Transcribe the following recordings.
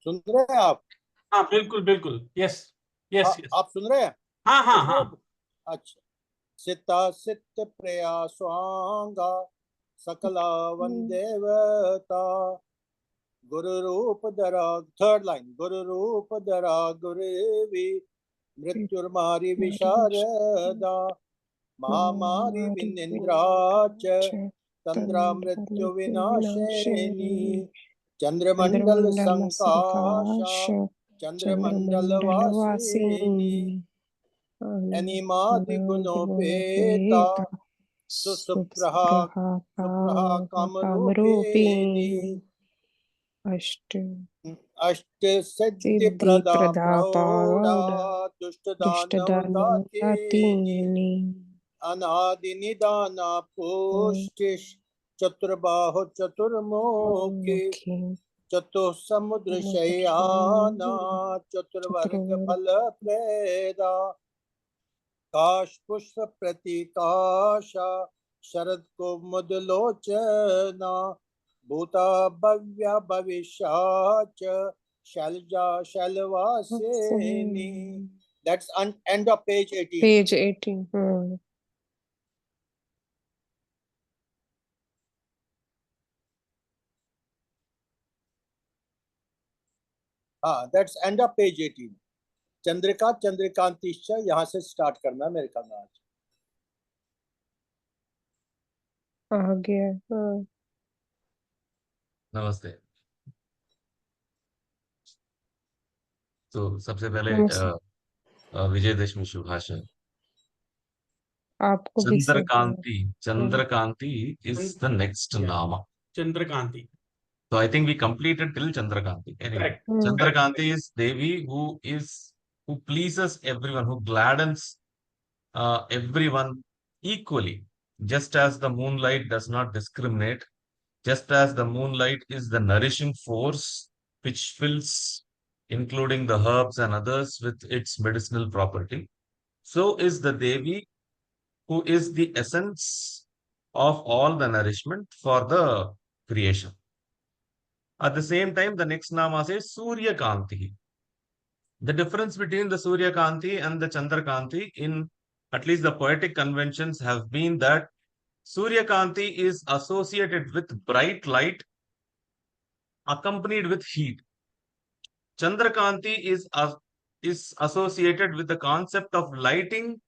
सुन रहे हैं आप? हाँ बिल्कुल बिल्कुल, यस यस यस, आप सुन रहे हैं? हाँ हाँ इसमें हाँ। अच्छा। सिता सित प्रया स्वांगा सकला वंदेवता गुरु रूप धरा। थर्ड लाइन, गुरु रूप धरा गुरुवी मृत्युर्मारी विशारदा महामारी विनिंद्राच तंद्रा मृत्यु विनाशिनी चंद्रमंडल संकाशा चंद्रमंडल वासिनी अनिमादि गुणोपेता सुप्रहा सुप्रहा कामरूपिणी अष्ट अष्ट सिद्धि सिद्धि प्रदा प्रदा प्रौढ़ा प्रौढ़ा दुष्ट दुष्ट दानवदातिनी दानवदातिनी अनादि निदाना पुष्टि चतुर्बाहु चतुर्मुखी मुखी चतुः समुद्र शयाना चतुर्वर्ग फल प्रेदा काश पुष्प प्रतीकाशा शरद कुमुदलोचना भूता Bhavya भविष्याच Selja शैलवासिनी. That's end of page 18. Page 18. हाँ, that's end of page 18. Chandrika चंद्रिकांतिश्च यहाँ से स्टार्ट करना है मेरे ख्याल में आज. आ गया. हाँ. नमस्ते. तो सबसे पहले नमस्ते. विजयदशमी शुभाशय. आपको भी सही है. Chandrakanti. Chandrakanti is the next Nama. Chandrakanti. So I think we completed till Chandrakanti. Anyway, Correct. Chandrakanti is Devi who pleases everyone, who gladdens everyone equally. Just as the moonlight does not discriminate, just as the moonlight is the nourishing force which fills, including the herbs and others, with its medicinal property, so is the Devi who is the essence of all the nourishment for the creation. At the same time, the next Nama says Surya Kanti. The difference between the Surya Kanti and the Chandra Kanti, in at least the poetic conventions, have been that Surya Kanti is associated with bright light accompanied with heat. Chandra Kanti is associated with the concept of lighting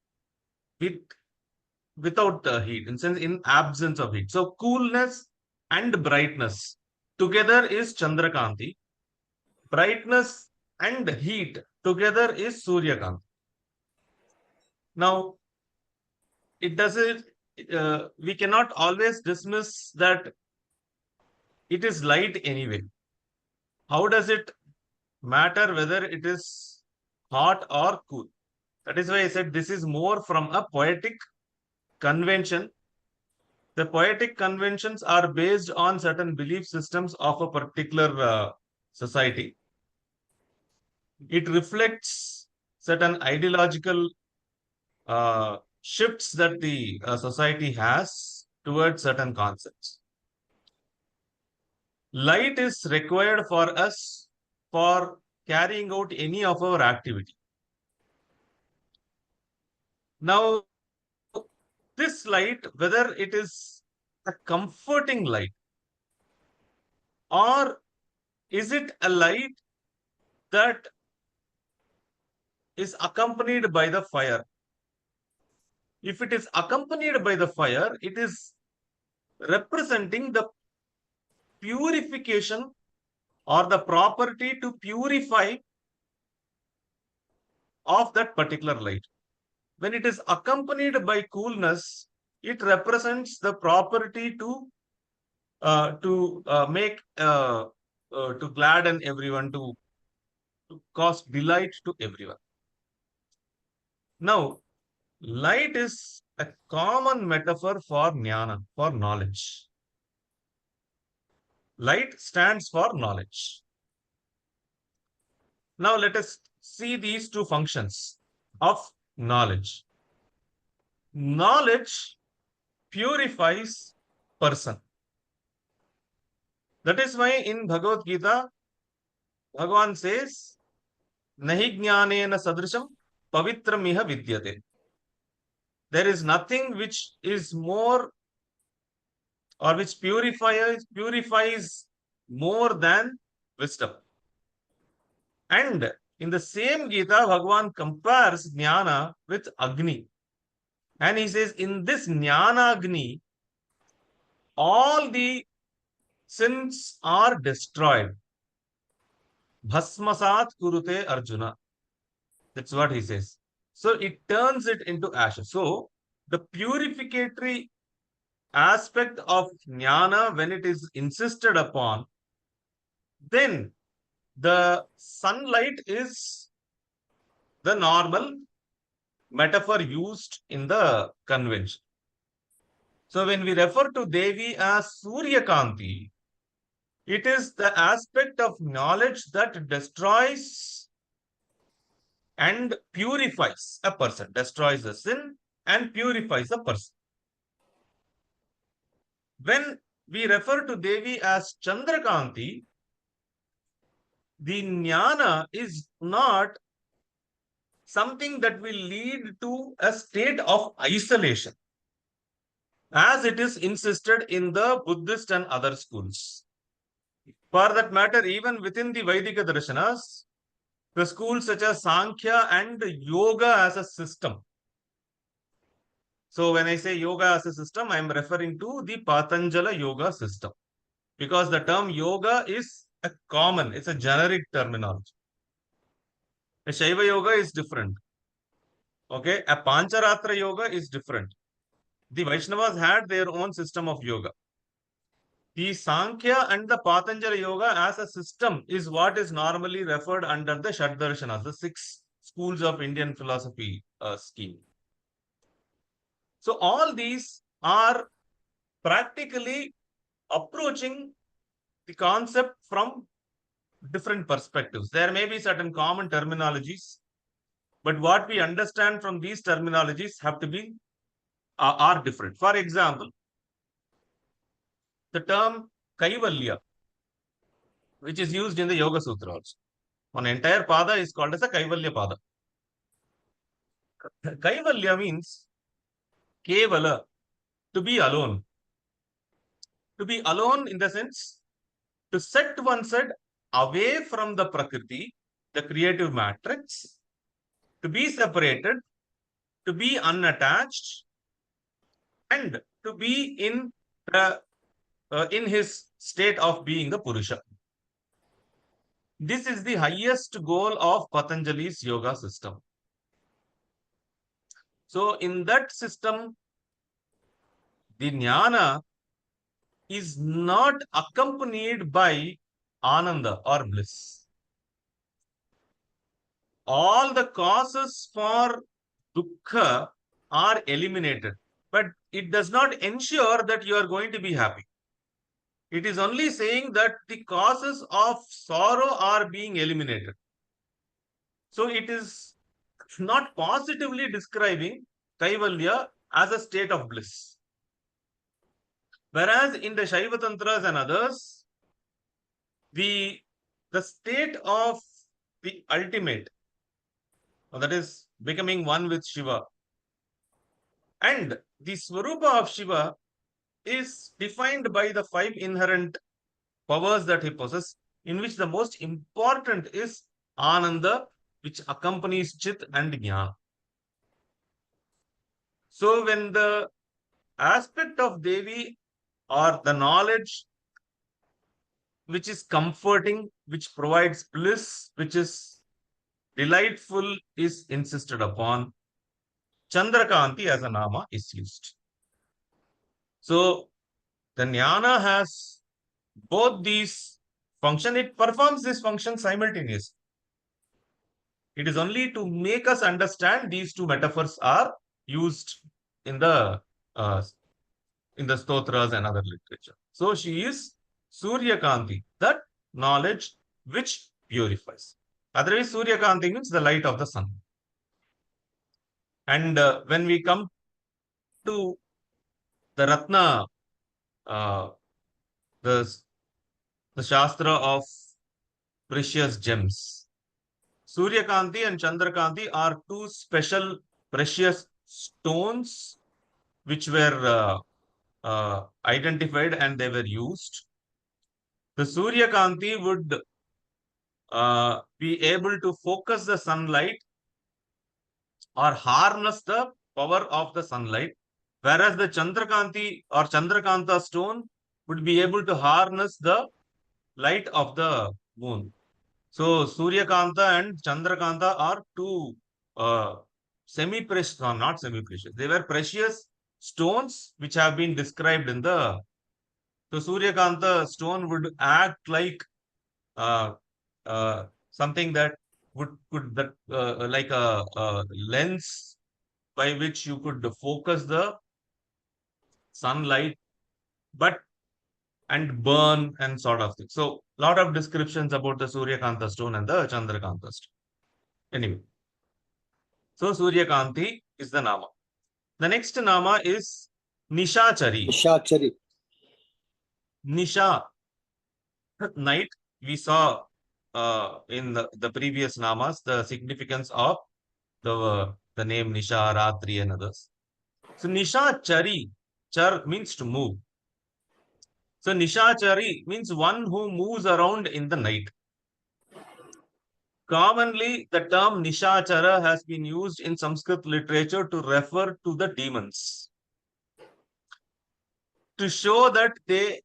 without heat, in absence of heat. So coolness and brightness together is Chandrakanti. Brightness and heat together is Suryakanti. Now, we cannot always dismiss that it is light anyway. How does it matter whether it is hot or cool? That is why I said this is more from a poetic convention. The poetic conventions are based on certain belief systems of a particular society. It reflects certain ideological shifts that the society has towards certain concepts. Light is required for us for carrying out any of our activity. Now, this light, whether it is a comforting light or is it a light that is accompanied by the fire? If it is accompanied by the fire, it is representing the purification or the property to purify of that particular light. When it is accompanied by coolness, it represents the property to gladden everyone, to cause delight to everyone. Now, light is a common metaphor for jnana, for knowledge. Light stands for knowledge. Now, let us see these two functions of knowledge. Knowledge purifies person. That is why in Bhagavad Gita, Bhagavan says, Nahi jnanena sadrisham pavitram iha vidyate. There is nothing which is more or which purifies more than wisdom. And in the same Gita, Bhagavan compares jnana with Agni. And he says, in this jnana Agni, all the sins are destroyed. Bhasmasat kurute Arjuna. That's what he says. So it turns it into ashes. So the purificatory aspect of jnana, when it is insisted upon, then the sunlight is the normal metaphor used in the convention. So when we refer to Devi as Surya Kanti, it is the aspect of knowledge that destroys and purifies a person, destroys a sin and purifies a person. When we refer to Devi as Chandrakanti, the jnana is not something that will lead to a state of isolation, as it is insisted in the Buddhist and other schools. For that matter, even within the Vaidika Darshanas, the schools such as Sankhya and Yoga as a system. So when I say yoga as a system, I am referring to the Patanjala yoga system, because the term yoga is a common, it's a generic terminology. A Shaiva yoga is different. Okay, a Pancharatra yoga is different. The Vaishnavas had their own system of yoga. The Sankhya and the Patanjali yoga as a system is what is normally referred under the Shaddarshanas, the 6 schools of Indian philosophy scheme. So all these are practically approaching the concept from different perspectives. There may be certain common terminologies, but what we understand from these terminologies have to be are different. For example, the term Kaivalya, which is used in the Yoga Sutra also. One entire pada is called as a Kaivalya pada. Kaivalya means Kevala, to be alone. To be alone in the sense, to set oneself away from the Prakriti, the creative matrix, to be separated, to be unattached, and to be in his state of being the Purusha. This is the highest goal of Patanjali's yoga system. So in that system, the jnana is not accompanied by ananda or bliss. All the causes for dukkha are eliminated, but it does not ensure that you are going to be happy. It is only saying that the causes of sorrow are being eliminated. So it is not positively describing Kaivalya as a state of bliss. Whereas in the Shaiva Tantras and others, the state of the ultimate, that is becoming one with Shiva, and the Swarupa of Shiva is defined by the 5 inherent powers that he possesses, in which the most important is Ananda, which accompanies Chit and Jnana. So when the aspect of Devi or the knowledge which is comforting, which provides bliss, which is delightful is insisted upon, Chandrakanti as a nama is used. So the jnana has both these functions. It performs this function simultaneously. It is only to make us understand these two metaphors are used in the stotras and other literature. So she is Surya Kanti, that knowledge which purifies. Otherwise, Surya Kanti means the light of the sun. And when we come to the Ratna, the Shastra of precious gems. Suryakanti and Chandrakanti are two special precious stones which were identified and they were used. The Suryakanti would be able to focus the sunlight or harness the power of the sunlight, whereas the Chandrakanti or Chandrakanta stone would be able to harness the light of the moon. So Suryakanta and Chandrakanta are two semi-precious, or not semi-precious. They were precious stones which have been described in the. So Suryakanta stone would act like something that could that like a lens by which you could focus the sunlight, but and burn and sort of thing. So lot of descriptions about the Suryakanta stone and the Chandrakanta stone. Anyway, so Suryakanti is the Nama. The next Nama is Nishachari. Nishachari. Nisha, night. We saw in the previous Namas the significance of the name Nisha, Ratri and others. So Nishachari, char means to move. So Nishachari means one who moves around in the night. Commonly, the term Nishachara has been used in Sanskrit literature to refer to the demons, to show that they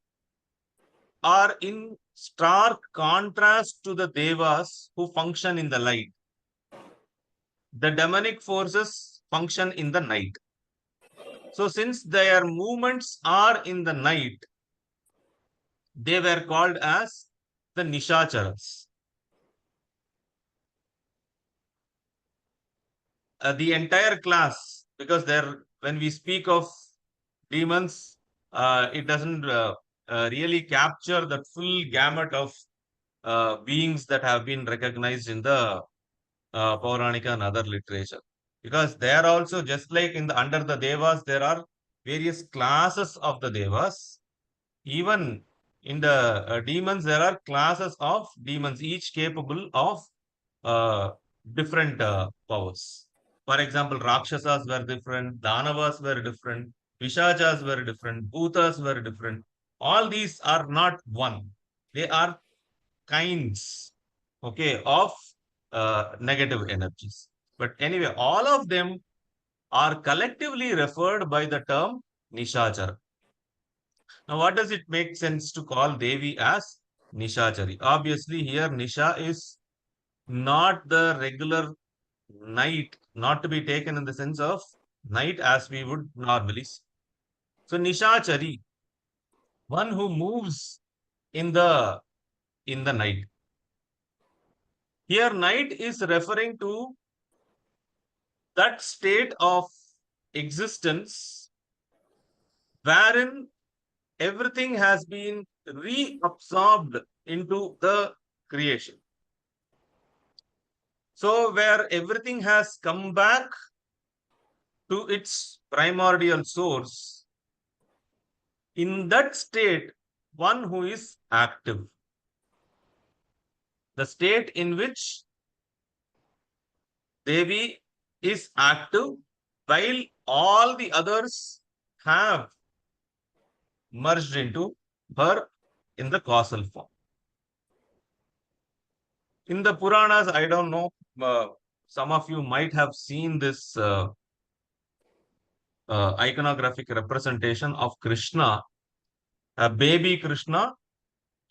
are in stark contrast to the Devas who function in the light. The demonic forces function in the night. So since their movements are in the night, they were called as the Nishacharas. The entire class, because when we speak of demons, it doesn't really capture the full gamut of beings that have been recognized in the Pauranika and other literature. Because they are also, just like under the Devas, there are various classes of the Devas. Even in the demons, there are classes of demons, each capable of different powers. For example, Rakshasas were different, Danavas were different, Vishachas were different, Bhutas were different. All these are not one. They are kinds, okay, of negative energies. But anyway, all of them are collectively referred by the term Nishachara. Now, what does it make sense to call Devi as Nishachari? Obviously, here Nisha is not the regular night, not to be taken in the sense of night as we would normally see. So Nishachari, one who moves in the night. Here night is referring to that state of existence wherein everything has been reabsorbed into the creation. So where everything has come back to its primordial source, in that state, one who is active. The state in which Devi is active while all the others have merged into her in the causal form. In the Puranas, I don't know, some of you might have seen this iconographic representation of Krishna, a baby Krishna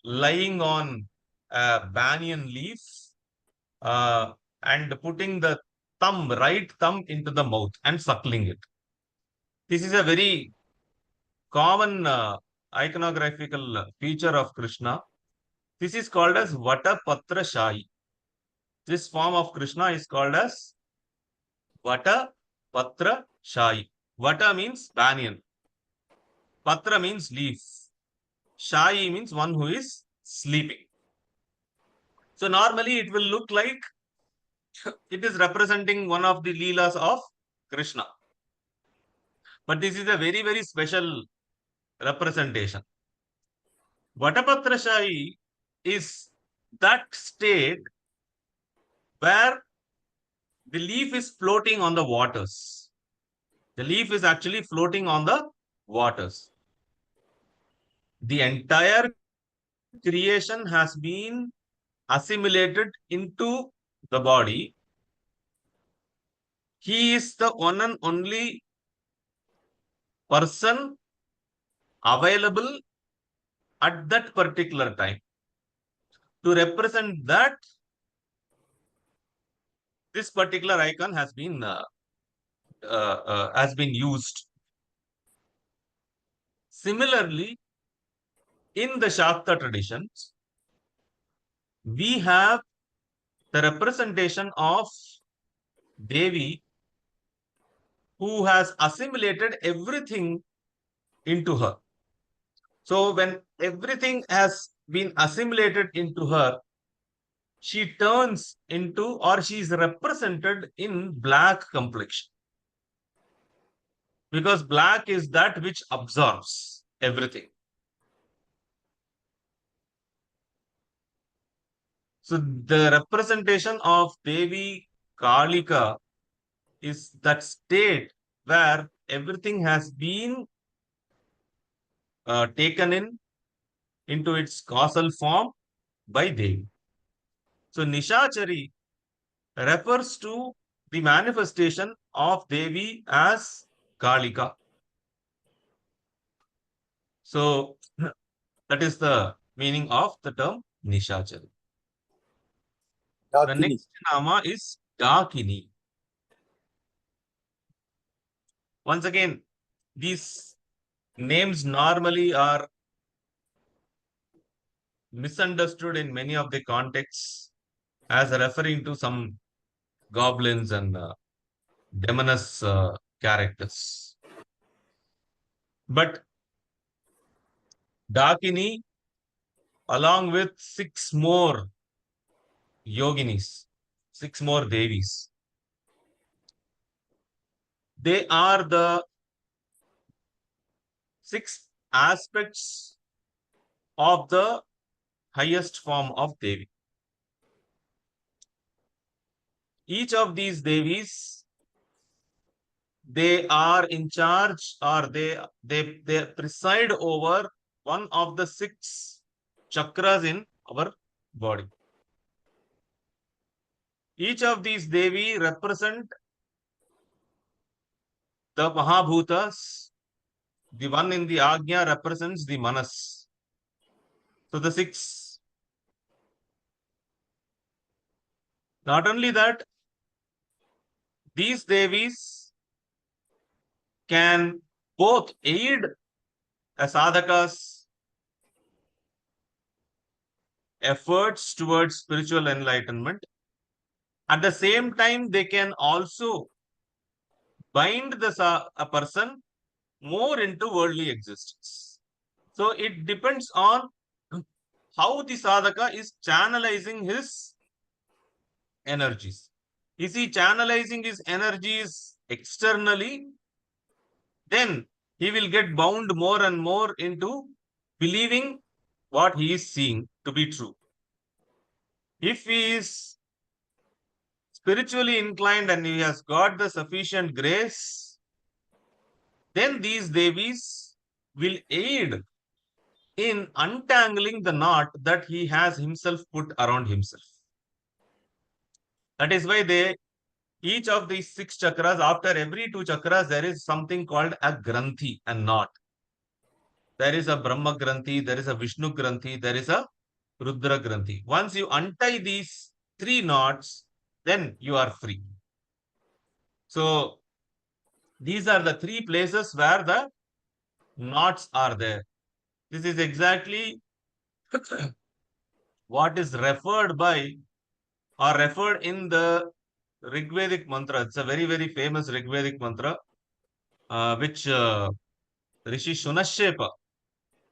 lying on a banyan leaf and putting the right thumb into the mouth and suckling it. This is a very common iconographical feature of Krishna. This is called as Vata Patra Shayi. This form of Krishna is called as Vata Patra Shayi. Vata means banyan. Patra means leaf. Shayi means one who is sleeping. So normally it will look like it is representing one of the Leelas of Krishna. But this is a very, very special representation. Vatapatra Shayi is that state where the leaf is floating on the waters. The leaf is actually floating on the waters. The entire creation has been assimilated into the body. He is the one and only person available at that particular time. To represent that, this particular icon has been used. Similarly, in the Shakta traditions, we have the representation of Devi who has assimilated everything into her. So when everything has been assimilated into her, she turns into, or she is represented in black complexion. Because black is that which absorbs everything. So the representation of Devi Kalika is that state where everything has been taken into its causal form by Devi. So Nishachari refers to the manifestation of Devi as Kalika. So that is the meaning of the term Nishachari. The Dakini. next nama is Dakini. Once again, these names normally are misunderstood in many of the contexts as referring to some goblins and demoness characters. But Dakini, along with 6 more yoginis, 6 more devis, they are the 6 aspects of the highest form of Devi. Each of these devis, they are in charge, or they preside over one of the 6 chakras in our body. Each of these Devi represent the Mahabhutas. The one in the Agnya represents the Manas. So the 6. Not only that, these Devis can both aid a sadhaka's efforts towards spiritual enlightenment. At the same time, they can also bind a person more into worldly existence. So it depends on how the sadhaka is channelizing his energies. Is he channelizing his energies externally? Then he will get bound more and more into believing what he is seeing to be true. If he is spiritually inclined and he has got the sufficient grace, then these devis will aid in untangling the knot that he has himself put around himself. That is why each of these 6 chakras, after every 2 chakras, there is something called a granthi, a knot. There is a Brahma granthi, there is a Vishnu granthi, there is a Rudra granthi. Once you untie these 3 knots, then you are free. So these are the 3 places where the knots are there. This is exactly what is referred by, or referred in the Rigvedic mantra. It's a very, very famous Rigvedic mantra, which Rishi Shunashepa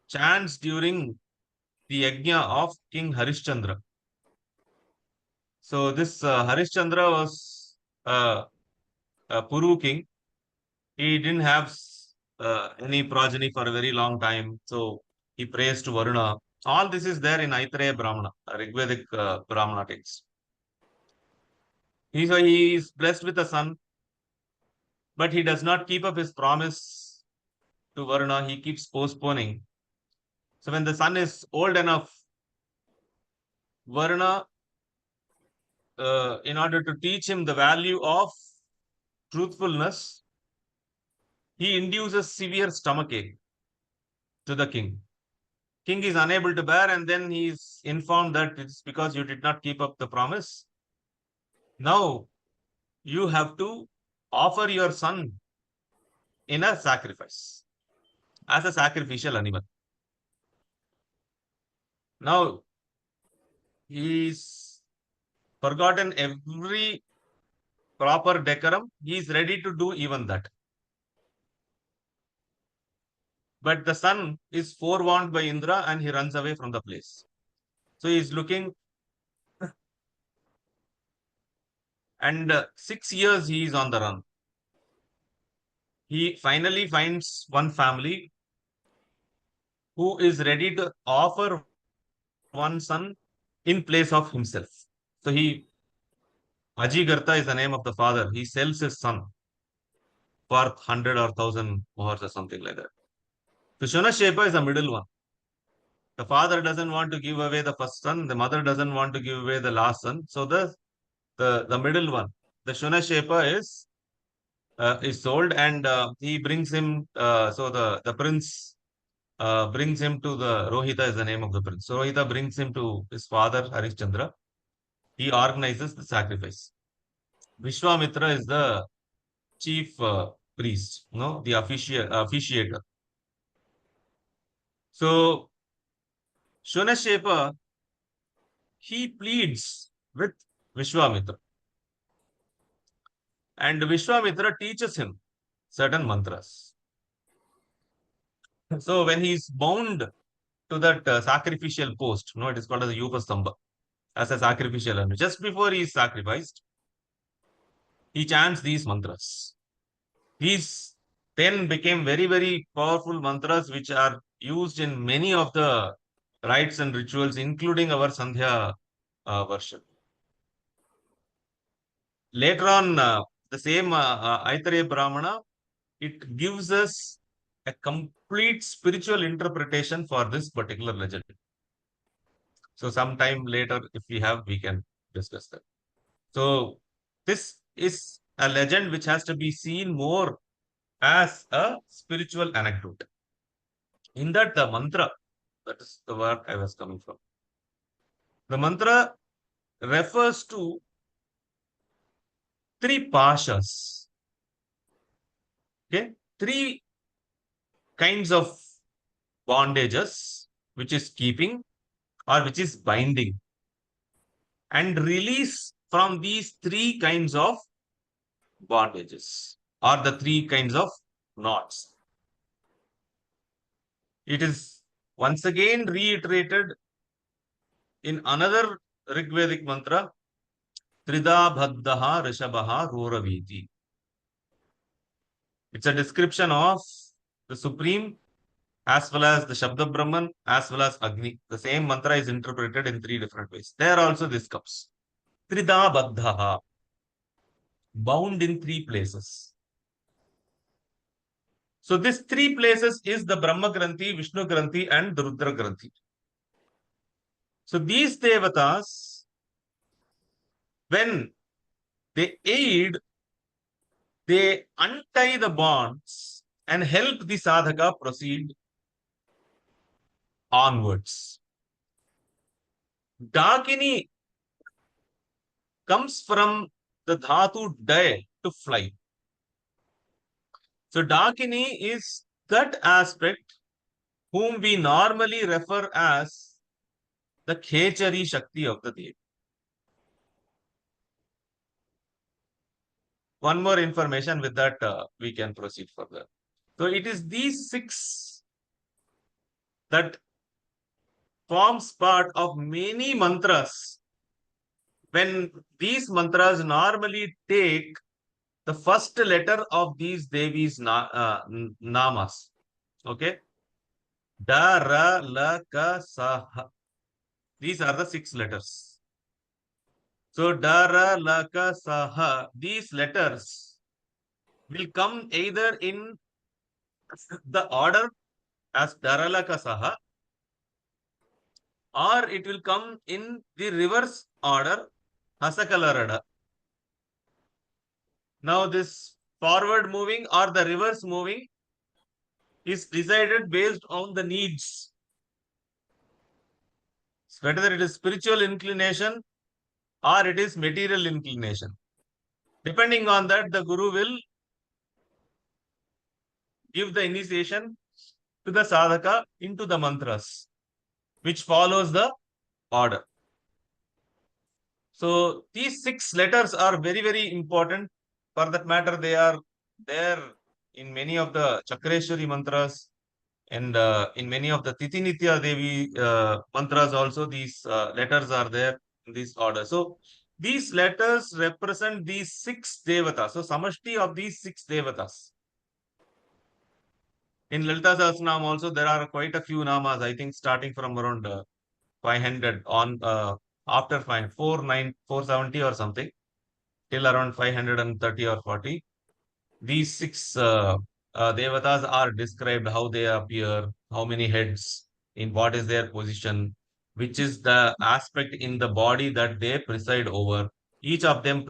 chants during the yajna of King Harishchandra. So this Harishchandra was a Puru king. He didn't have any progeny for a very long time. So he prays to Varuna. All this is there in Aitareya Brahmana, Rigvedic Brahmana text. He is blessed with a son, but he does not keep up his promise to Varuna. He keeps postponing. So when the son is old enough, Varuna, in order to teach him the value of truthfulness, he induces severe stomachache to the king. King is unable to bear, and then he is informed that it's because you did not keep up the promise. Now you have to offer your son in a sacrifice as a sacrificial animal. Now he's forgotten every proper decorum. He is ready to do even that. But the son is forewarned by Indra and he runs away from the place. So he is looking, and 6 years he is on the run. He finally finds one family who is ready to offer one son in place of himself. So Ajigartha is the name of the father. He sells his son for 100 or 1,000 mohors or something like that. So Shunashepa is the middle one. The father doesn't want to give away the first son. The mother doesn't want to give away the last son. So the middle one, the Shunashepa is sold, and he brings him. So the prince brings him to the Rohita is the name of the prince. So Rohita brings him to his father Harishchandra. He organizes the sacrifice. Vishwamitra is the chief priest, the officiator. So Shunashepa, he pleads with Vishwamitra, and Vishwamitra teaches him certain mantras. So when he is bound to that sacrificial post, it is called as a Upastamba, as a sacrificial animal. Just before he is sacrificed, he chants these mantras. These 10 became very, very powerful mantras which are used in many of the rites and rituals, including our Sandhya worship. Later on, the same Aitareya Brahmana, it gives us a complete spiritual interpretation for this particular legend. So sometime later, if we have, we can discuss that. So this is a legend which has to be seen more as a spiritual anecdote. In that, the mantra, that is the word I was coming from. The mantra refers to 3 pashas. Okay, 3 kinds of bondages, which is keeping or which is binding, and release from these 3 kinds of bondages or the 3 kinds of knots. It is once again reiterated in another Rigvedic mantra, Trida Bhaddaha Rishabhaha Roraviti. It's a description of the Supreme as well as the Shabda Brahman as well as Agni. The same mantra is interpreted in 3 different ways. There also this comes. Trida Bhaddaha, bound in 3 places. So this 3 places is the Brahma Granthi, Vishnu Granthi and the Rudra Granthi. So these devatas, when they aid, they untie the bonds and help the sadhaka proceed onwards. Dakini comes from the dhatu day, to fly. So Dakini is that aspect whom we normally refer as the Khechari Shakti of the Devi. One more information, with that we can proceed further. So it is these 6 that forms part of many mantras. When these mantras normally take the first letter of these Devi's namas. Okay. Da, Ra, La, Ka, Sa, Ha. These are the 6 letters. So Da, Ra, La, Ka, Sa, Ha. These letters will come either in the order as Darala Ka, Sa, Ha, or it will come in the reverse order Hasakalarada. Now this forward moving or the reverse moving is decided based on the needs. Whether it is spiritual inclination or it is material inclination. Depending on that, the Guru will give the initiation to the sadhaka into the mantras, which follows the order. So these 6 letters are very, very important. For that matter, they are there in many of the Chakreshwari mantras and in many of the Titinitya Devi mantras also. These letters are there in this order. So these letters represent these 6 devatas. So samashti of these 6 devatas. In Lalita Sahasranam also there are quite a few namas. I think starting from around 500 on after 470 or something till around 530 or 40. These 6 devatas are described, how they appear, how many heads, in what is their position, which is the aspect in the body that they preside over. Each of them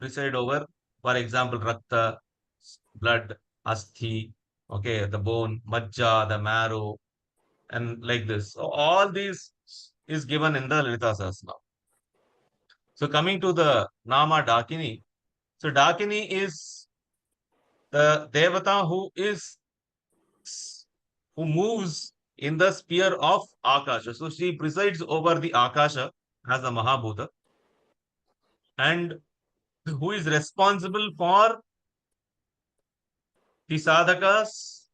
preside over, for example, rakta, blood, asthi, okay, the bone, majja, the marrow, and like this. So all these is given in the Lalita Sahasranam. So coming to the Nama Dakini. So Dakini is the Devata who moves in the sphere of Akasha. So she presides over the Akasha as a Mahabhuta, and who is responsible for the sadhaka's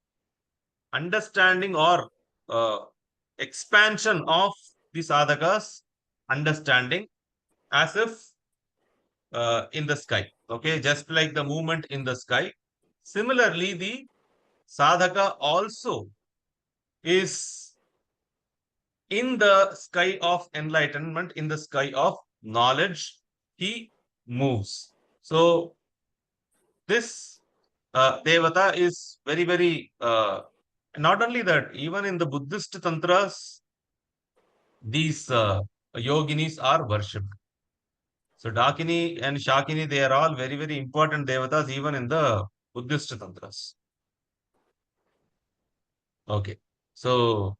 understanding or expansion of the sadhaka's understanding as if in the sky. Okay, just like the movement in the sky. Similarly, the sadhaka also is in the sky of enlightenment, in the sky of knowledge, he moves. So this Devata is very, very, not only that, even in the Buddhist tantras, these yoginis are worshipped. So Dakini and Shakini, they are all very, very important Devatas even in the Buddhist tantras. Okay. So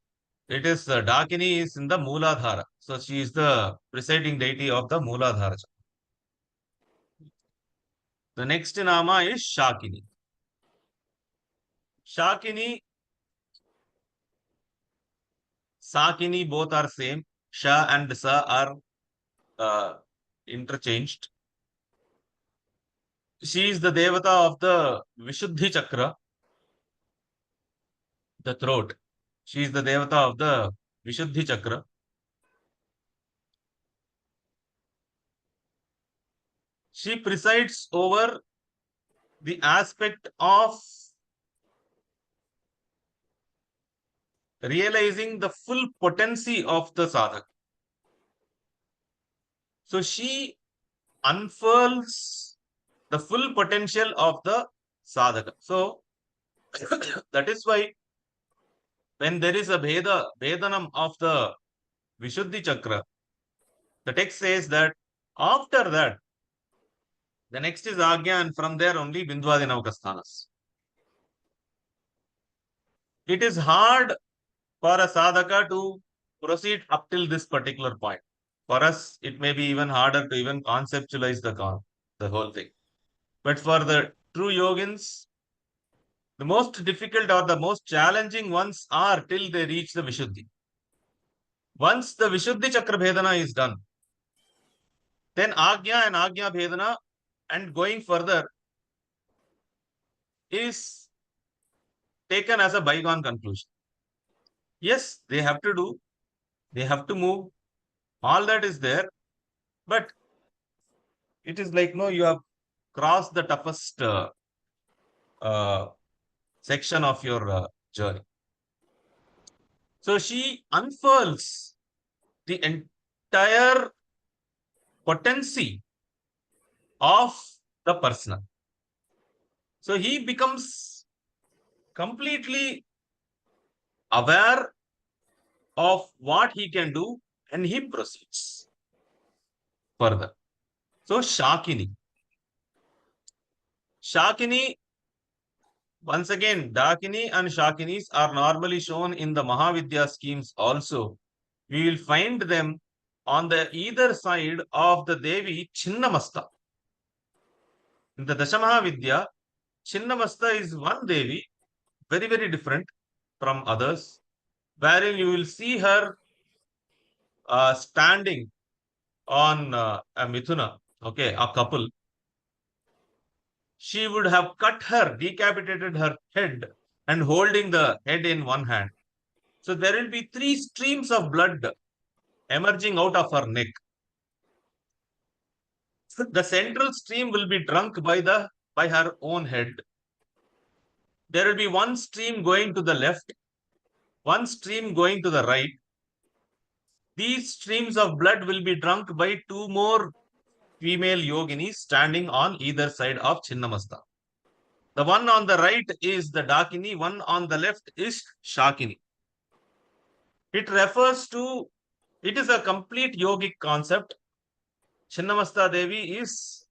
it is Dakini is in the Mooladhara. So she is the presiding deity of the Mooladhara. The next Nama is Shakini. Shakini, Sakini, both are same. Sha and Sa are interchanged. She is the Devata of the Vishuddhi Chakra, the throat. She is the Devata of the Vishuddhi Chakra. She presides over the aspect of realizing the full potency of the sadhaka. So she unfurls the full potential of the sadhaka. So that is why when there is a Vedanam of the Vishuddhi Chakra, the text says that after that, the next is Agya, and from there only Bindvadinavakasthanas. It is hard for a sadhaka to proceed up till this particular point. For us, it may be even harder to even conceptualize the whole thing. But for the true yogins, the most difficult or the most challenging ones are till they reach the Vishuddhi. Once the Vishuddhi Chakra Bhedana is done, then Agya and Agya Bhedana and going further is taken as a bygone conclusion. Yes, they have to do, they have to move, all that is there, but it is like, no, you have crossed the toughest section of your journey. So she unfurls the entire potency of the personal. So he becomes completely aware of what he can do and he proceeds further. So Shakini. Shakini, once again, Dakini and Shakinis are normally shown in the Mahavidya schemes also. We will find them on the either side of the Devi Chinnamasta. In the Dashamahavidya, Chinnamasta is one Devi, very, very different from others, wherein you will see her standing on a Mithuna, okay, a couple. She would have cut her, decapitated her head and holding the head in one hand. So there will be 3 streams of blood emerging out of her neck. The central stream will be drunk by her own head. There will be one stream going to the left, one stream going to the right. These streams of blood will be drunk by 2 more female yoginis standing on either side of Chinnamasta. The one on the right is the Dakini, one on the left is Shakini. It is a complete yogic concept. Chinnamasta Devi is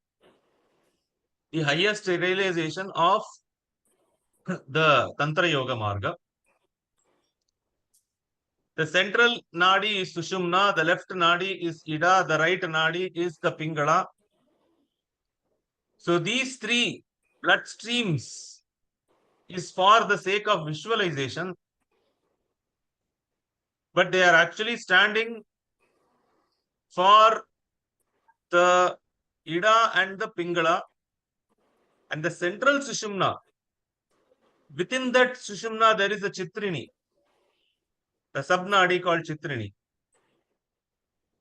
the highest realization of the Tantra Yoga Marga. The central nadi is Sushumna, the left nadi is Ida, the right nadi is the Pingala. So these 3 blood streams is for the sake of visualization, but they are actually standing for the Ida and the Pingala and the central Sushumna. Within that Sushumna, there is a Chitrini, the subnadi called Chitrini.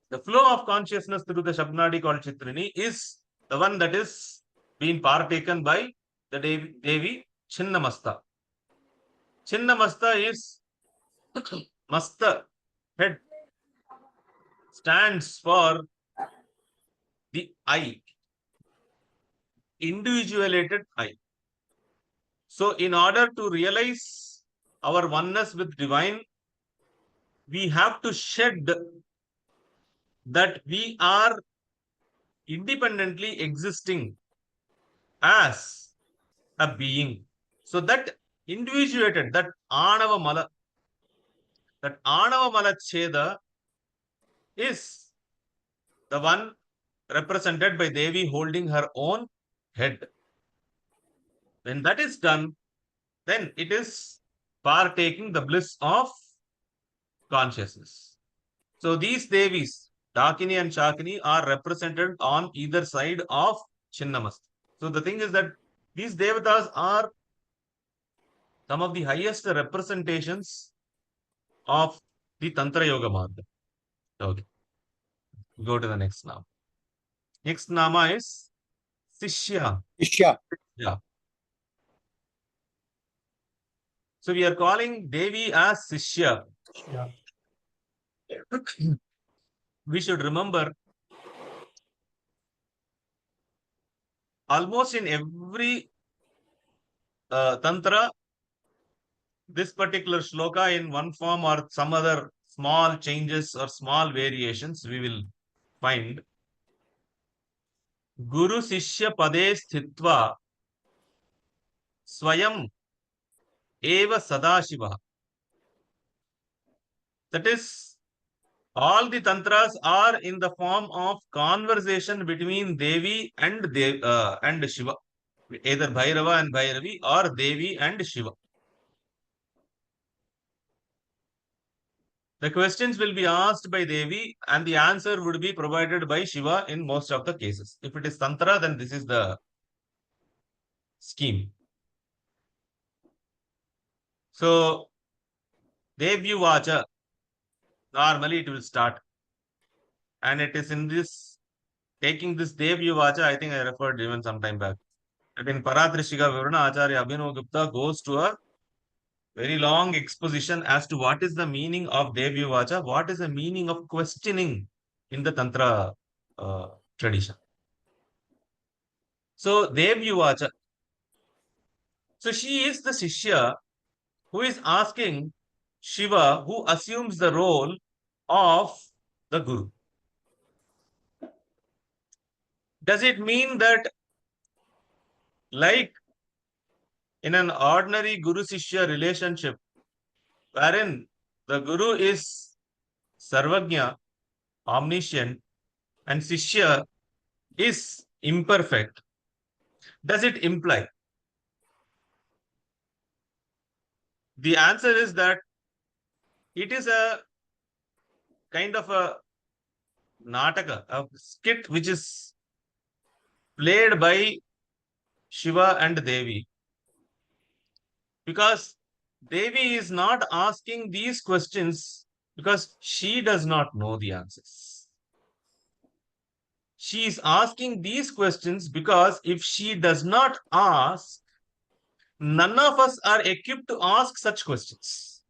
The flow of consciousness through the subnadi called Chitrini is the one that is being partaken by the Devi Chinnamasta. Chinnamasta is Masta, head, stands for the I, individuated I. So in order to realize our oneness with divine, we have to shed that we are independently existing as a being. So that individuated, that Anava Mala Cheda is the one represented by Devi holding her own head. When that is done, then it is partaking the bliss of consciousness. So these Devis, Dakini and Shakini, are represented on either side of Chinnamasta. So the thing is that these Devatas are some of the highest representations of the Tantra Yoga Marga. Okay. Go to the next nama. Next nama is Sishya. Shishya. Yeah. So we are calling Devi as Sishya. Yeah. We should remember almost in every Tantra, this particular shloka in one form or some other small changes or small variations we will find. Guru Sishya Pade Sthitva Swayam Eva Sadashiva. That is, all the tantras are in the form of conversation between Devi and Shiva, either Bhairava and Bhairavi or Devi and Shiva. The questions will be asked by Devi and the answer would be provided by Shiva in most of the cases. If it is Tantra, then this is the scheme. So, Devyuvacha, normally it will start. And it is in this, taking this Devyuvacha, I think I referred even some time back. That in Paratrishika Vivarana, Acharya Abhinav Gupta goes to a very long exposition as to what is the meaning of Devyuvacha, what is the meaning of questioning in the Tantra tradition. So Devyuvacha, so she is the Shishya who is asking Shiva, who assumes the role of the Guru. Does it mean that, like in an ordinary Guru-Shishya relationship, wherein the Guru is Sarvagnya, omniscient, and Shishya is imperfect, does it imply? The answer is that it is a kind of a nataka, a skit which is played by Shiva and Devi. Because Devi is not asking these questions because she does not know the answers. She is asking these questions because if she does not ask, none of us are equipped to ask such questions.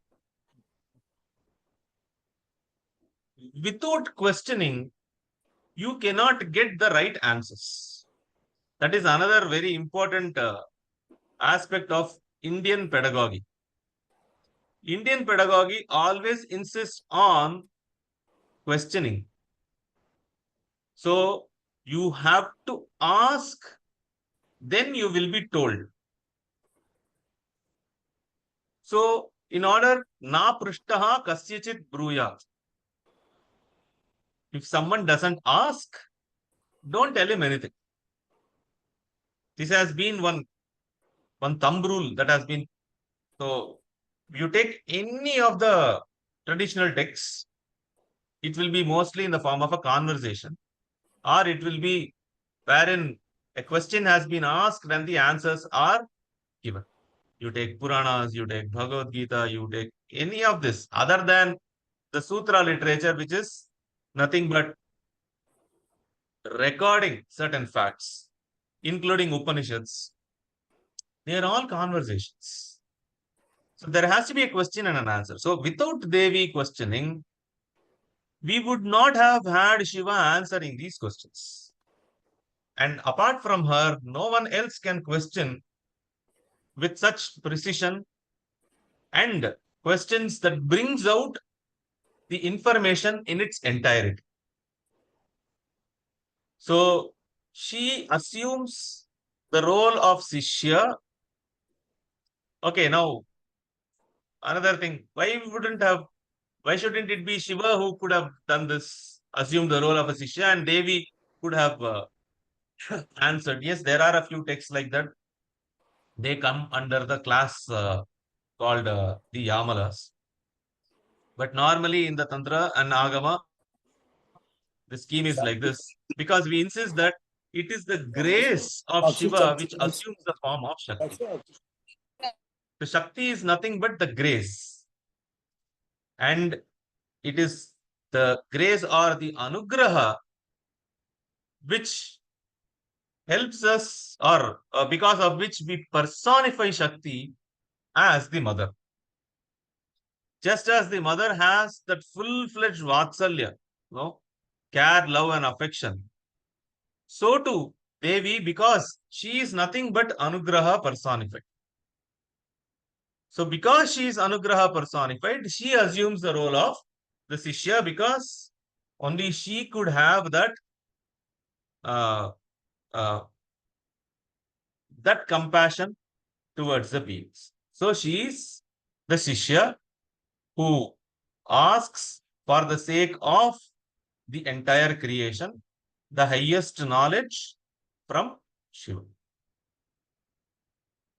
Without questioning, you cannot get the right answers. That is another very important aspect of Indian pedagogy. Indian pedagogy always insists on questioning. So you have to ask, then you will be told. So in order, na prishtaha kasyachit bruyat. If someone doesn't ask, don't tell him anything. This has been one thumb rule that has been. So you take any of the traditional texts, it will be mostly in the form of a conversation, or it will be wherein a question has been asked and the answers are given. You take Puranas, you take Bhagavad Gita, you take any of this other than the Sutra literature, which is nothing but recording certain facts, including Upanishads. They are all conversations. So there has to be a question and an answer. So without Devi questioning, we would not have had Shiva answering these questions. And apart from her, no one else can question with such precision and questions that brings out the information in its entirety. So she assumes the role of Shishya. Okay, now another thing, why shouldn't it be Shiva who could have done this, assumed the role of a Shishya, and Devi could have answered? Yes, there are a few texts like that. They come under the class called the Yamalas. But normally in the Tantra and Agama, the scheme is like this, because we insist that it is the grace of Shiva which assumes the form of Shakti. The Shakti is nothing but the grace. And it is the grace or the Anugraha which helps us, or because of which we personify Shakti as the mother. Just as the mother has that full-fledged Vatsalya, care, love and affection, so too Devi, because she is nothing but Anugraha personified. So because she is Anugraha personified, she assumes the role of the Shishya because only she could have that that compassion towards the beings. So she is the Shishya who asks for the sake of the entire creation, the highest knowledge from Shiva.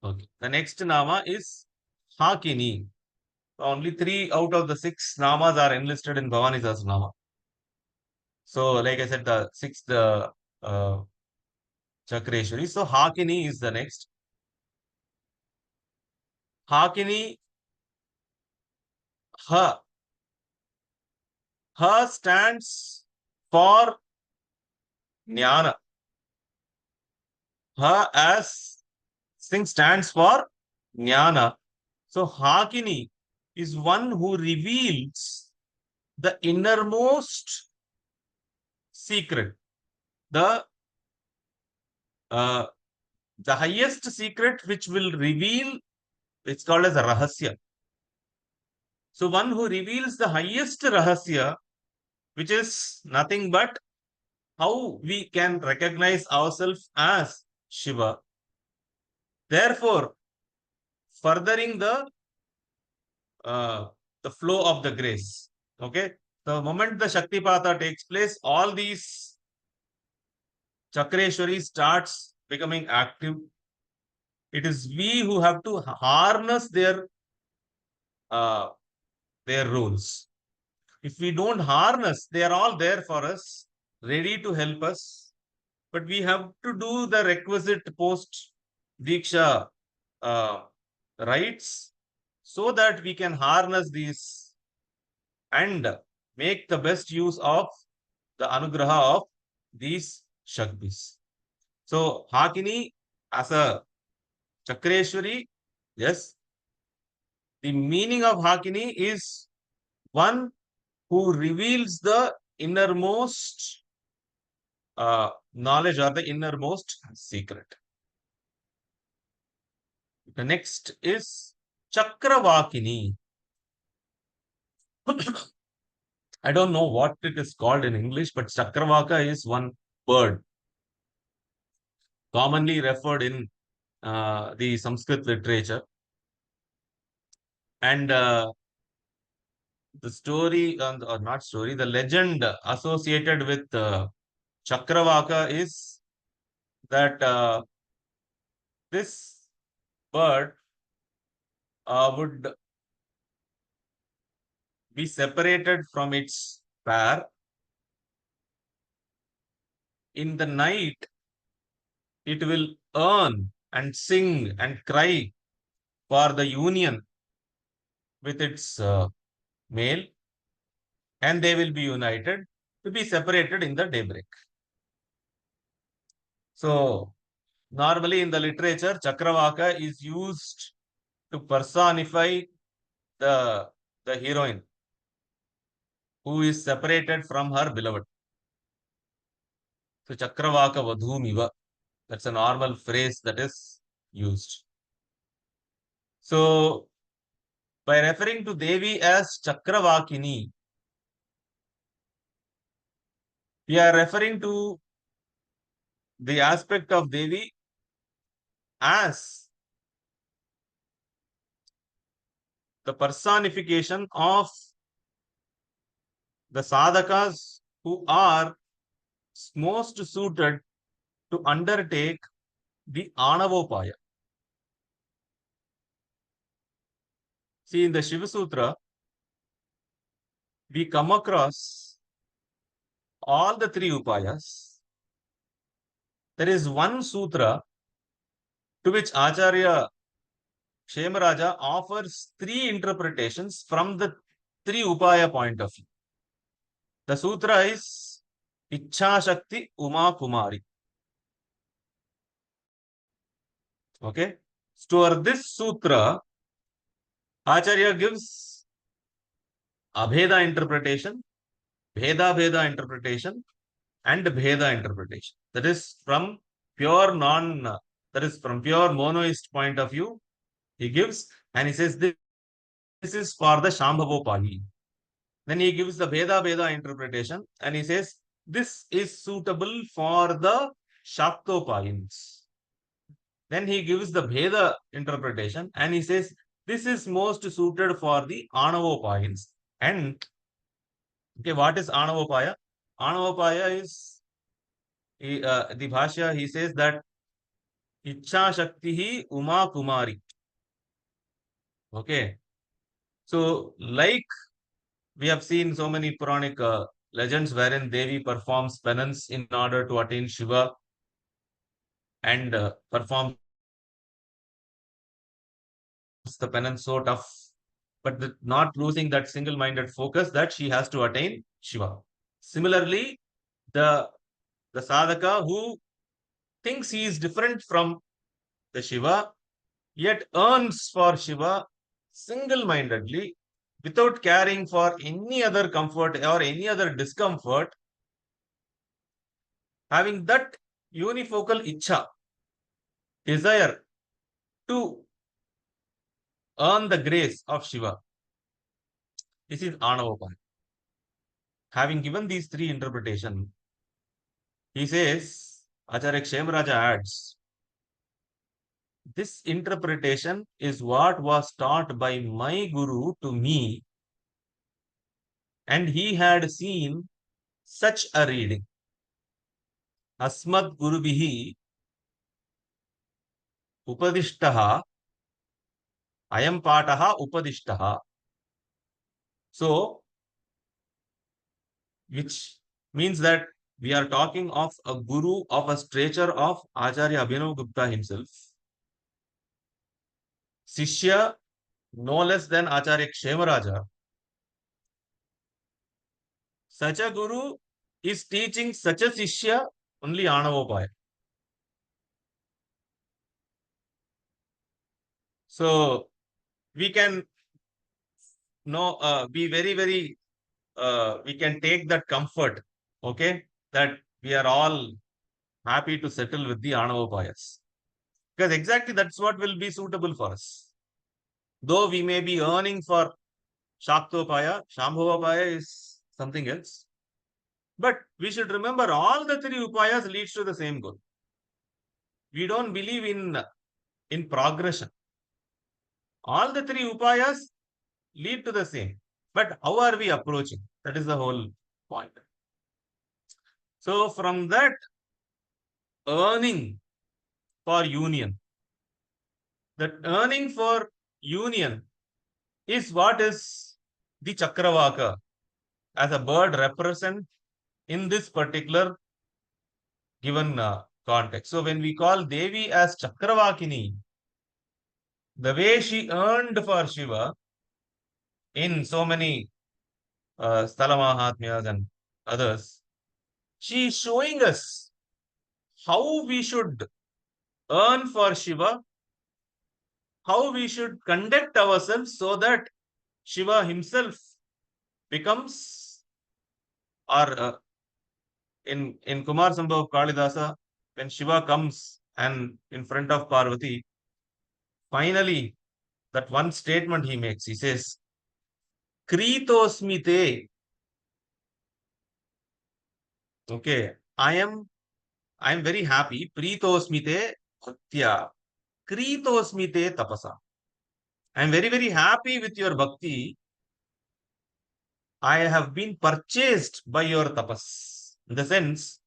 Okay. The next Nama is Hakini. Only 3 out of the 6 Namas are enlisted in Bhavani Sahasranama. So, like I said, the 6th Chakreshwari. So, Hakini is the next. Hakini, Ha stands for Jnana. Ha as thing stands for Jnana. So Hakini is one who reveals the innermost secret, the highest secret which will reveal, it's called as a rahasya. So one who reveals the highest rahasya, which is nothing but how we can recognize ourselves as Shiva. Therefore, furthering the flow of the grace. Okay, the moment the Shaktipata takes place, all these Chakreshwari starts becoming active. It is we who have to harness their roles. If we don't harness, they are all there for us, ready to help us. But we have to do the requisite post Diksha rites so that we can harness these and make the best use of the anugraha of these Shaktis. So, Hakini as a Chakreshwari, yes, the meaning of Hakini is one who reveals the innermost knowledge or the innermost secret. The next is Chakravakini. I don't know what it is called in English, but Chakravaka is one bird commonly referred in the Sanskrit literature. And the story, or not story, the legend associated with Chakravaka is that this bird would be separated from its pair. In the night, it will earn and sing and cry for the union with its male, and they will be united to be separated in the daybreak. So, normally in the literature, Chakravaka is used to personify the heroine who is separated from her beloved. So, Chakravaka Vadhumiva, that's a normal phrase that is used. So, by referring to Devi as Chakravakini, we are referring to the aspect of Devi as the personification of the sadhakas who are most suited to undertake the Anavopaya. See, in the Shiva Sutra, we come across all the three upayas. There is one sutra to which Acharya Kshemaraja offers three interpretations from the three upaya point of view. The sutra is Ichha Shakti Uma Kumari. Okay. So, for this sutra, Acharya gives Abheda interpretation, Bheda interpretation, and Bheda interpretation. That is from pure monoist point of view. He gives and he says this is for the Shambhavopali. Then he gives the Bheda interpretation and he says this is suitable for the Shaktopayins. Then he gives the Bheda interpretation and he says this is most suited for the Anavopayins. And okay, what is Anavopaya? Anavopaya is the Bhashya, he says that Ichha Shaktihi Uma Kumari. Okay. So, like we have seen so many Puranic legends wherein Devi performs penance in order to attain Shiva and performs the penance so tough, but not losing that single-minded focus that she has to attain Shiva. Similarly, the sadhaka who thinks he is different from the Shiva, yet earns for Shiva single-mindedly, without caring for any other comfort or any other discomfort, having that unifocal ichha, desire to earn the grace of Shiva. This is Anavopaya. Having given these three interpretations, he says, Acharya Kshemaraja adds, this interpretation is what was taught by my guru to me, and he had seen such a reading. Asmad Gurubihi Upadishtaha Ayam Pataha Upadishtaha. So, which means that we are talking of a guru of a stature of Acharya Abhinav Gupta himself. Sishya, no less than Acharya Kshemaraja. Such a guru is teaching such a Sishya only Anavopaya. So, we can be very, very, we can take that comfort, okay, that we are all happy to settle with the Anavopayas. Because exactly that's what will be suitable for us. Though we may be earning for Shaktopaya, Shambhavapaya is something else. But we should remember all the three upayas leads to the same goal. We don't believe in progression. All the three upayas lead to the same. But how are we approaching? That is the whole point. So from that earning for union, that earning for union is what is the Chakravaka as a bird represent in this particular given context. So when we call Devi as Chakravakini, the way she earned for Shiva in so many Sthala Mahatmyas and others, she is showing us how we should earn for Shiva, how we should conduct ourselves so that Shiva himself becomes, or in Kumar Sambhav Kalidasa, when Shiva comes and in front of Parvati, finally, that one statement he makes, he says, Kritosmite. Okay, I am very happy. Pritosmite bhaktya. Kritosmite tapasa. I am very, very happy with your bhakti. I have been purchased by your tapas. In the sense,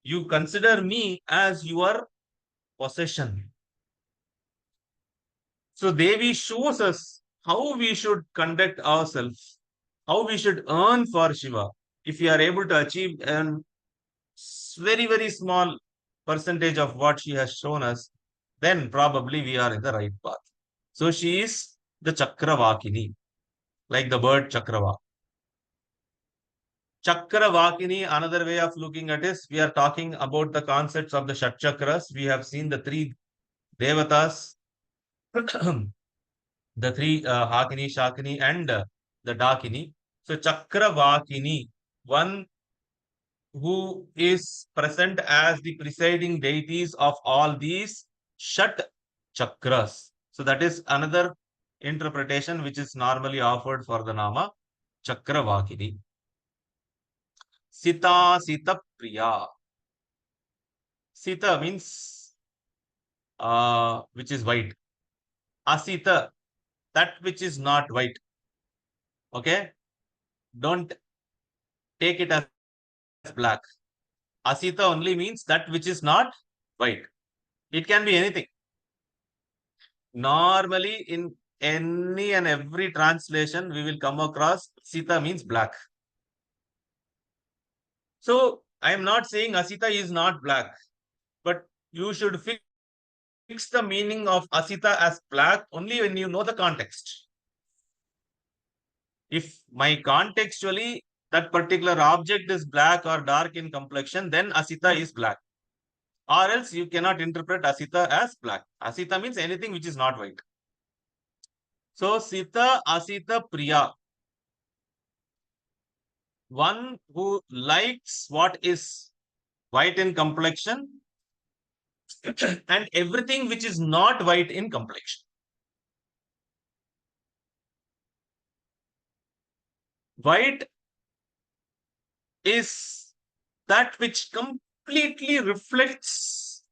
you consider me as your possession. So Devi shows us how we should conduct ourselves, how we should earn for Shiva. If we are able to achieve a very, very small percentage of what she has shown us, then probably we are in the right path. So she is the Chakravakini, like the bird Chakrava. Chakravakini, another way of looking at it, we are talking about the concepts of the Shat Chakras. We have seen the three Devatas, the three Hakini, Shakini, and the Dakini. So Chakravakini, one who is present as the presiding deities of all these Shat Chakras. So that is another interpretation which is normally offered for the Nama Chakravakini. Sita Sita Priya. Sita means which is white. Asita, that which is not white. Okay? Don't take it as black. Asita only means that which is not white. It can be anything. Normally, in any and every translation, we will come across Sita means black. So, I am not saying Asita is not black, but you should fix the meaning of Asita as black only when you know the context. If my contextually that particular object is black or dark in complexion, then Asita is black. Or else you cannot interpret Asita as black. Asita means anything which is not white. So Sita, Asita, Priya. One who likes what is white in complexion and everything which is not white in complexion. White is that which completely reflects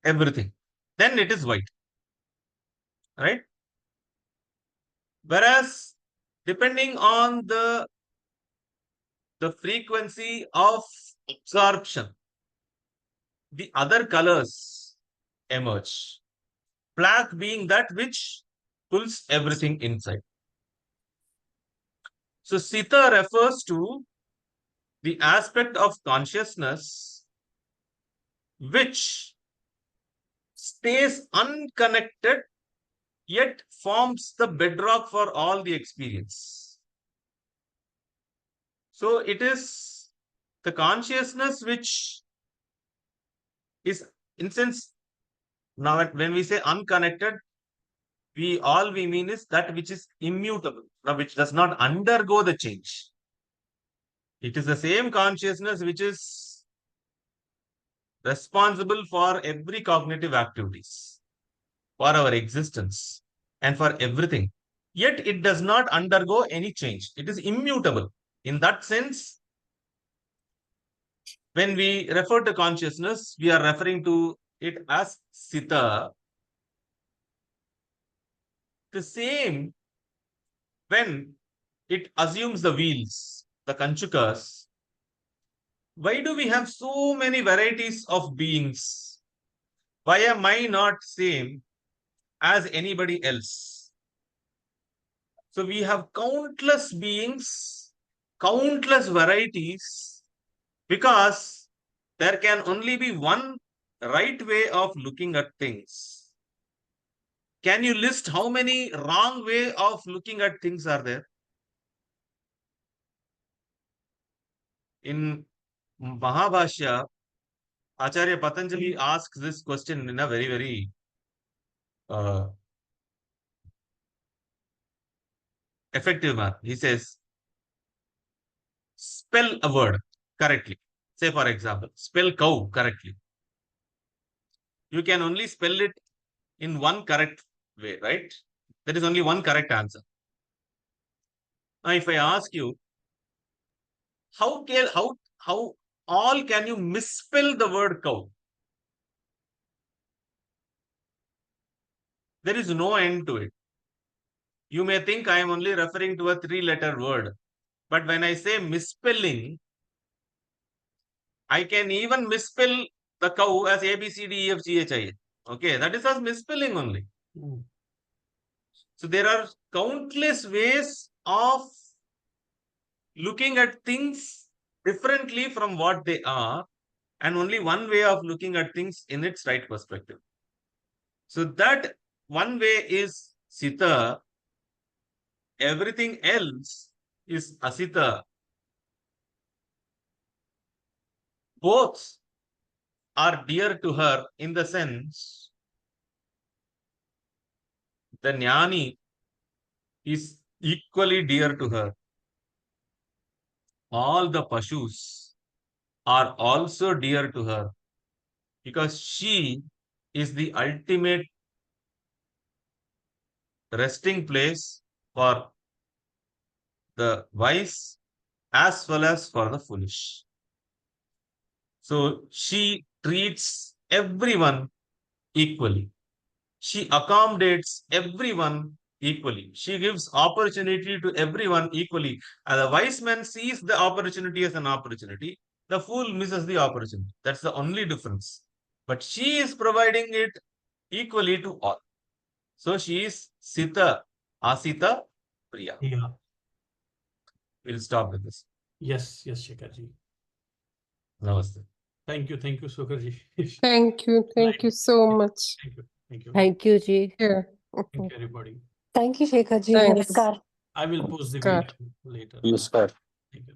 everything. Then it is white. Right? Whereas depending on the frequency of absorption, the other colors emerge. Black being that which pulls everything inside. So Sita refers to the aspect of consciousness which stays unconnected yet forms the bedrock for all the experience. So it is the consciousness which is, in sense, now when we say unconnected, all we mean is that which is immutable, now which does not undergo the change. It is the same consciousness which is responsible for every cognitive activities, for our existence, and for everything. Yet it does not undergo any change. It is immutable. In that sense, when we refer to consciousness, we are referring to it as Sita. The same when it assumes the wheels, the Kanchukas. Why do we have so many varieties of beings? Why am I not same as anybody else? So we have countless beings, countless varieties, because there can only be one right way of looking at things. Can you list how many wrong way of looking at things are there? In Mahabhashya, Acharya Patanjali asks this question in a very, very effective manner. He says, spell a word correctly. Say, for example, spell cow correctly. You can only spell it in one correct way, right? There is only one correct answer. Now, if I ask you, how all can you misspell the word cow? There is no end to it. You may think I am only referring to a 3-letter word, but when I say misspelling, I can even misspell the cow as A, B, C, D, E, F, G, H, I. Okay, that is as misspelling only. So there are countless ways of looking at things differently from what they are, and only one way of looking at things in its right perspective. So that one way is Sita. Everything else is Asita. Both are dear to her in the sense the Jnani is equally dear to her. All the Pashus are also dear to her because she is the ultimate resting place for the wise as well as for the foolish. So she treats everyone equally. She accommodates everyone equally. She gives opportunity to everyone equally. And the wise man sees the opportunity as an opportunity. The fool misses the opportunity. That's the only difference. But she is providing it equally to all. So she is Sita, Asita, Priya. Yeah. We'll stop with this. Yes, Shekharji. Namaste. Thank you, Sukharji. Thank you so much. Thank you. Thank you, Ji. Yeah. Thank you, everybody. Thank you, Shekharji. Thanks. Namaskar. I will post the Namaskar. video later. Namaskar. Thank you.